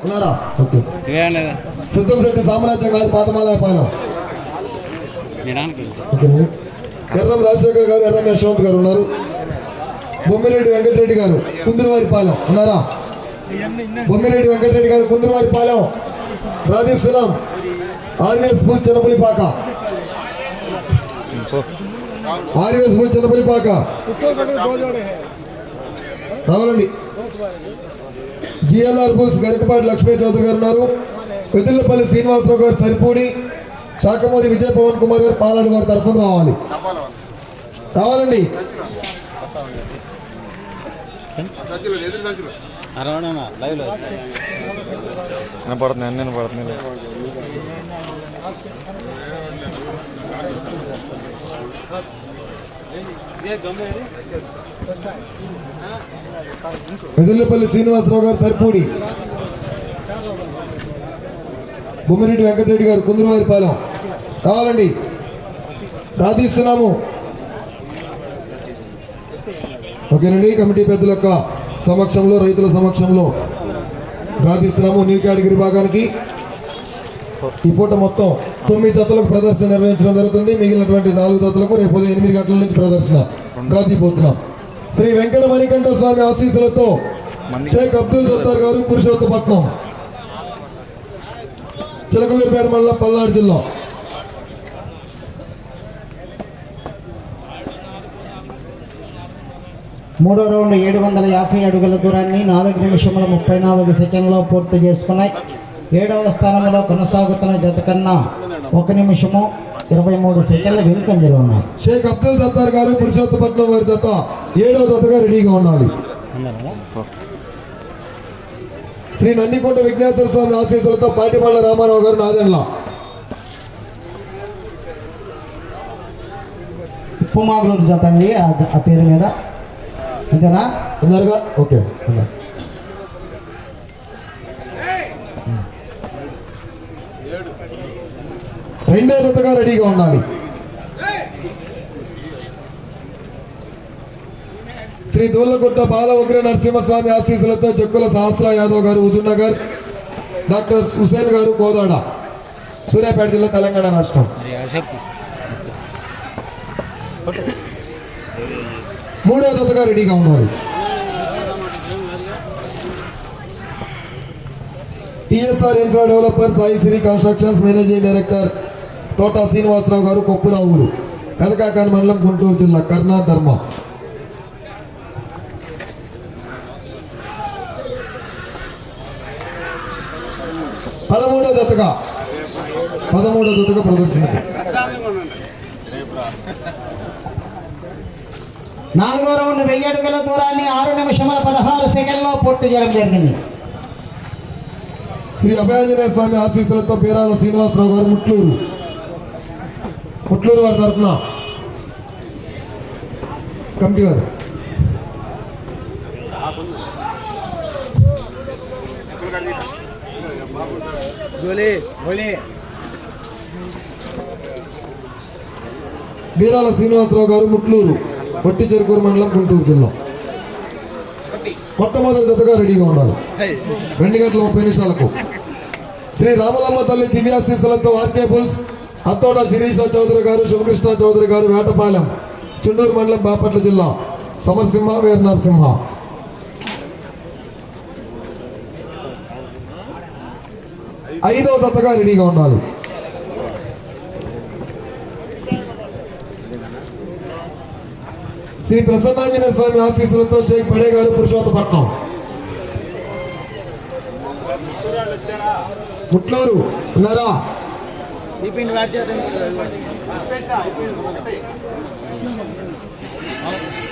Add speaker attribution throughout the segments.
Speaker 1: ఉన్నారా? ఓకే. సిద్ధం శెట్టి సామ్రాజ్యం గారు పాతమాలపాలెం. ఎర్రం రాజశేఖర్ గారు, ఎర్రం యశ్వంత్ గారు ఉన్నారు. బొమ్మిరెడ్డి వెంకటరెడ్డి గారు కుందురువారిపాలెం ఉన్నారా? బొమ్మిరెడ్డి వెంకటరెడ్డి గారు Kunduruvaripalem Radheshwaram RVS school Chinnapulipaka. RVS school Chinnapulipaka రావాలండి. జిఎల్ఆర్ బుల్స్ గరికపాటి లక్ష్మీ చౌదరి గారు ఉన్నారు. పెద్దలపల్లి శ్రీనివాసరావు గారు సరిపూడి, శాఖమూరి విజయ్ పవన్ కుమార్ గారు పాలాడు గారి తరఫున రావాలండి. పెద్దలపల్లి శ్రీనివాసరావు గారు సరిపూడి, బొమ్మిరెడ్డి వెంకటరెడ్డి గారు కుందురువారిపాలెం రావాలండి. ప్రార్థిస్తున్నాము. ఓకేనండి. కమిటీ పెద్దల యొక్క సమక్షంలో, రైతుల సమక్షంలో ప్రార్థిస్తున్నాము. న్యూ కేటగిరీ భాగానికి ఈ పూట మొత్తం 9 జతలకు ప్రదర్శన నిర్వహించడం జరుగుతుంది. మిగిలినటువంటి 4 జతలకు రేపు ఉదయం 8 గంటల నుంచి ప్రదర్శన ప్రార్థిపోతున్నాం. శ్రీ వెంకట మణికంఠ స్వామి ఆశీస్సులతో షేక్ అబ్దుల్ సత్తార్ గారు పురుషోత్తపట్నం, చిలకలూరుపేట మండలం, పల్నాడు జిల్లా.
Speaker 2: మూడో రౌండ్ 750 అడుగుల దూరాన్ని 4 నిమిషముల 34 సెకండ్లో పూర్తి చేసుకున్నాయి. 7వ స్థానంలో కొనసాగుతున్న జత కన్నా 1 నిమిషము 23 సెకండ్ల వెనుకంజలు ఉన్నాయి.
Speaker 1: షేక్ అబ్దుల్ సత్తార్ గారు పురుషోత్తపట్నం వారి జత 7వ జతగా రెడీగా ఉండాలి. శ్రీ నందికోట విఘ్నేశ్వర స్వామి ఆశీస్సులతో పాటిపళ్ళ రామారావు గారు నాదెండ్ల.
Speaker 2: ఉప్పుమాగులూరు జత అండి ఆ పేరు మీద. అంతేనా?
Speaker 1: ఉన్నారుగా? ఓకే. రెండో జతగా రెడీగా ఉండాలి. శ్రీ దూళ్ళగుట్ట బాల ఉగ్ర నరసింహస్వామి ఆశీస్సులతో చెక్కుల సహస్ర యాదవ్ గారు హుజూర్నగర్, డాక్టర్ హుసేన్ గారు కోదాడ, సూర్యాపేట జిల్లా, తెలంగాణ రాష్ట్రం. మూడో జతగా రెడీగా ఉన్నారు. TSR infra developer Sai Sri constructions managing director Thota Srinivasarao గారు కొప్పుల ఊరు, పెదకాకాని మండలం, గుంటూరు జిల్లా, కర్ణా ధర్మ. పదమూడో జతగా ప్రదర్శన.
Speaker 2: 4వ రౌండ్ 1000 అడుగుల దూరాన్ని 6 నిమిషముల 16 సెకండ్లో పూర్తి చేయడం జరిగింది.
Speaker 1: శ్రీ అభయాంజనేయ స్వామి ఆశీస్సులతో పేరాల శ్రీనివాసరావు గారు ముట్లూరు వారి తరఫున కమిటీ వారు. బీరాల శ్రీనివాసరావు గారు ముట్లూరు, పొట్టి చెరుకూరు మండలం, గుంటూరు జిల్లా. మొట్టమొదటి జతగా రెడీగా ఉండాలి. 2 గంటల 30 నిమిషాలకు శ్రీ రామలమ్మ తల్లి దివ్యాశీస్సులతో ఆర్కే బుల్స్ అత్తోట శిరీష చౌదరి గారు, శివకృష్ణ చౌదరి గారు, వేటపాలెం, చుండూరు మండలం, బాపట్ల జిల్లా, సమరసింహ, వీర నరసింహ. ఐదవ జతగా రెడీగా ఉండాలి. శ్రీ ప్రసన్నాంజనేయ స్వామి ఆశీస్సులతో షేక్ పడే గారు పురుషోత్తపట్నం, ముట్లూరు ఉన్నారా?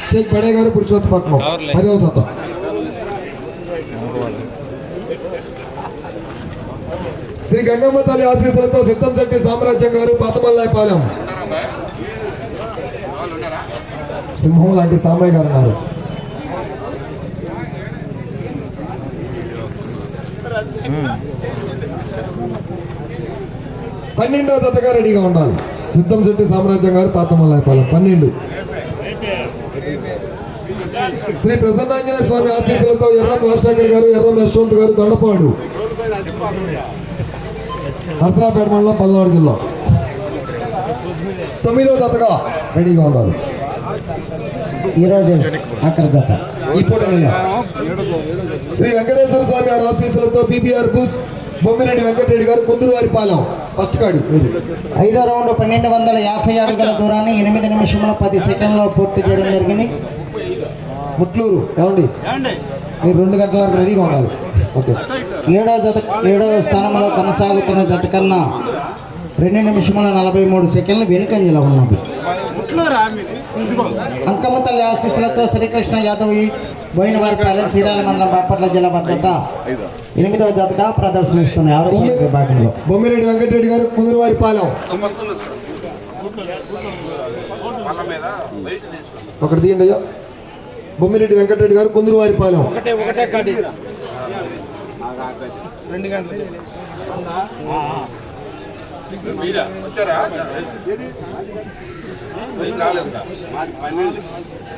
Speaker 1: షేక్ పడే గారు పురుషోత్తపట్నం 10వ జత. శ్రీ గంగమ్మ తల్లి ఆశీస్సులతో సిద్ధం శెట్టి సామ్రాజ్యం గారు పాతమల్లాయపాలెం, సింహం లాంటి సాంబయ్య గారు ఉన్నారు. పన్నెండవ జతగా రెడీగా ఉండాలి. సిద్ధం శెట్టి సామ్రాజ్యం గారు పాతమల్లాయపాలెం 12. శ్రీ ప్రసన్నాంజనేయ స్వామి ఆశీస్సులతో ఎర్రం రాజశేఖర్ గారు, ఎర్రం యశ్వంత్ గారు, దొండపాడు, నర్సరాపేట మండలం పల్నాడు జిల్లా 9వ జతగా రెడీగా ఉండాలి.
Speaker 2: ఈరోజు అక్కడ జత
Speaker 1: ఈ పూటనయ్య శ్రీ వెంకటేశ్వర స్వామి వారి ఆశీస్సులతో బీబీఆర్ బుల్స్ బొమ్మిరెడ్డి వెంకటరెడ్డి గారు కుందురువారిపాలెం ఫస్ట్ కాడి మీరు
Speaker 2: 5వ రౌండ్ 1250 అడుగుల దూరాన్ని 8 నిమిషముల 10 సెకండ్లో పూర్తి చేయడం జరిగింది.
Speaker 1: ముట్లూరు ఏమండి మీరు 2 గంటల వరకు రెడీగా ఉండాలి. ఓకే.
Speaker 2: 7వ స్థానంలో కొనసాగుతున్న జత కన్నా 2 నిమిషముల 43 సెకండ్లు వెనుకంజలో ఉన్నది. అంకమ్మ తల్లి ఆశీస్సులతో శ్రీకృష్ణ యాదవ్ బోయినవారిపాలెం శ్రీరాల మండలం బాపట్ల జిల్లా భద్రత 8వ జతగా ప్రదర్శనిస్తున్నాయి. ఆరోగ్య విభాగంలో
Speaker 1: బొమ్మిరెడ్డి వెంకటరెడ్డి గారు కుందురువారిపాలెం ఒకటి తీయండి అయ్యా. బొమ్మిరెడ్డి వెంకటరెడ్డి గారు కుందురువారిపాలెం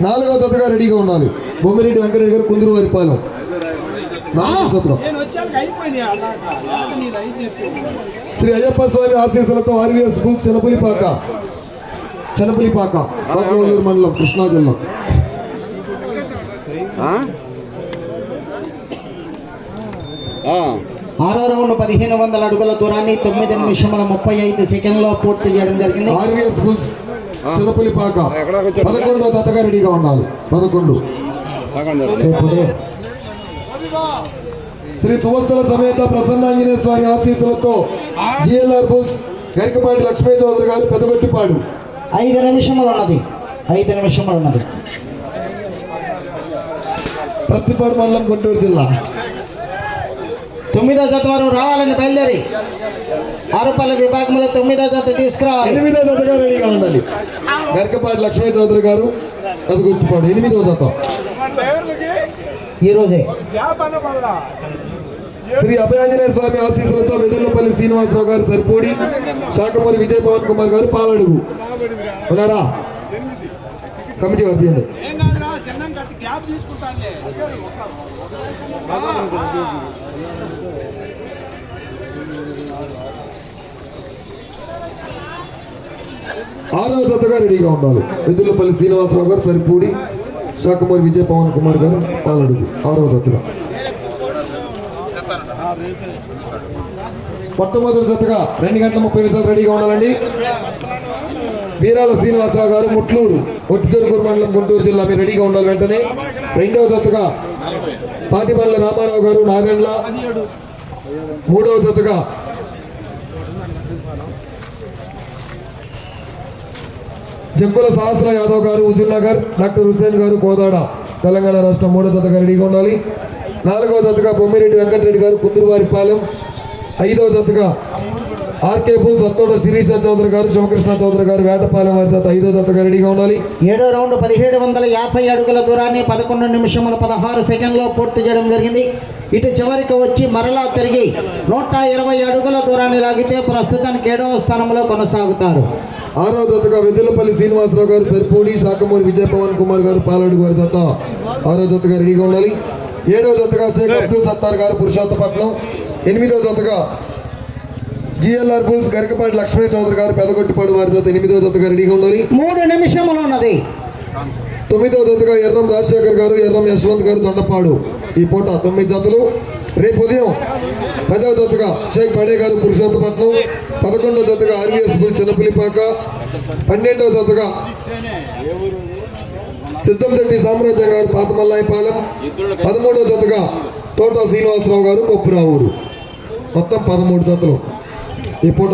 Speaker 1: నాలుగవ జతగా రెడీగా ఉండాలి. బొమ్మిరెడ్డి వెంకటరెడ్డి గారు కుందురువారిపాలెం 4వ జతలో శ్రీ అయ్యప్ప స్వామి ఆశీస్సులతో ఆర్వీఎస్ స్కూల్ చెనపులిపాక బాక్లూరు మండలం కృష్ణా జిల్లా.
Speaker 2: ఆరో రౌండ్ 1500 అడుగుల దూరాన్ని 9 నిమిషముల 35 సెకండ్లో పూర్తి చేయడం జరిగింది.
Speaker 1: ఆర్వీఎస్ స్కూల్స్ చిన్నపులిపాక 11వ జతగా రెడీగా ఉండాలి. 11 శ్రీ సువస్థల సమేత ప్రసన్నాంజనేయ స్వామి ఆశీస్సులతో జిఎల్ఆర్ బుల్స్ గరికపాటి లక్ష్మీ చౌదరి గారు పెదగొట్టిపాడు
Speaker 2: 5 నిమిషములు ఉన్నది.
Speaker 1: ప్రతిపాడు మండలం గుంటూరు జిల్లా.
Speaker 2: 9వ జత వారు రావాలని బయలుదేరి ఆరుపల్లి విభాగంలో 9వ జత తీసుకురావాలి.
Speaker 1: 8వ జతగా రెడీగా ఉండాలి. గరికపాటి లక్ష్మీ చౌదరి గారు పెదగొట్టిపాడు 8వ జత.
Speaker 2: ఈరోజే
Speaker 1: శ్రీ అభయాంజనేయ స్వామి ఆశీస్సులతో వెదుర్లపల్లి శ్రీనివాసరావు గారు సరిపూడి, శాఖమూరి విజయ్ పవన్ కుమార్ గారు పాలడుగు ఉన్నారా? కమిటీ పంపించండి. ఆరవ జతగా రెడీగా ఉండాలి. వెదుర్లపల్లి శ్రీనివాసరావు గారు సరిపూడి, శాఖమూరి విజయ్ పవన్ కుమార్ గారు పాలడుగు 6వ జతగా. మొట్టమొదటి జతగా 2 గంటల 30 నిమిషాలు రెడీగా ఉండాలండి. వీరాల శ్రీనివాసరావు గారు ముట్లూరు ఒట్టిచెరుకూరు మండలం గుంటూరు జిల్లా మీరు రెడీగా ఉండాలి వెంటనే. 2వ జతగా పాటిబండ్ల రామారావు గారు నాగండ్ల. 3వ జతగా జగ్గుల సహస్ర యాదవ్ గారు హుజూర్నగర్, డాక్టర్ హుస్సేన్ గారు కోదాడ తెలంగాణ రాష్ట్రం 3వ జతగా రెడీగా ఉండాలి. 4వ జతగా బొమ్మిరెడ్డి వెంకటరెడ్డి గారు కుందురువారిపాలెం. 5వ జతగా ఆర్కే బుల్స్ సత్తోట శిరీష చౌదరి గారు, శివకృష్ణ చౌదరి గారు వేటపాలెం వారి జత 5వ జతగా రెడీగా ఉండాలి.
Speaker 2: 7వ రౌండ్ 1750 అడుగుల దూరాన్ని 11 నిమిషముల 16 సెకండ్లో పూర్తి చేయడం జరిగింది. ఇటు చివరికి వచ్చి మరలా తిరిగి 120 అడుగుల దూరాన్ని లాగితే ప్రస్తుతానికి 7వ స్థానంలో కొనసాగుతారు.
Speaker 1: 6వ జతగా వెదులపల్లి శ్రీనివాసరావు గారు సరిపూడి, శాఖమూరి విజయ్ పవన్ కుమార్ గారు పాలడు గారి జత 6వ జతగా రెడీగా ఉండాలి. 7వ జతగా షేక్ అబ్దుల్ సత్తార్ గారు పురుషోత్తపట్నం. 8వ జతగా జిఎల్ఆర్ బుల్స్ గరికపాటి లక్ష్మీ చౌదరి గారు పెదగొట్టిపాడు వారి జత 8వ జతగా రెడీగా ఉండాలి.
Speaker 2: 3 నిమిషములు ఉన్నది.
Speaker 1: 9వ జతగా ఎర్రం రాజశేఖర్ గారు, ఎర్రం యశ్వంత్ గారు దొండపాడు. ఈ పూట 9 జతలు. రేపు ఉదయం 10వ జతగా షేక్ బడే గారు పురుషోత్తపట్నం. 11వ జతగా ఆర్వీఎస్ బుల్ చిన్నపులిపాక. 12వ జతగా సిద్ధంశెట్టి సామ్రాజ్యం గారు పాతమల్లాయిపాలెం. 13వ జతగా తోట శ్రీనివాసరావు గారు కొప్పురావూరు. మొత్తం 13 జతలు ఈ పూట.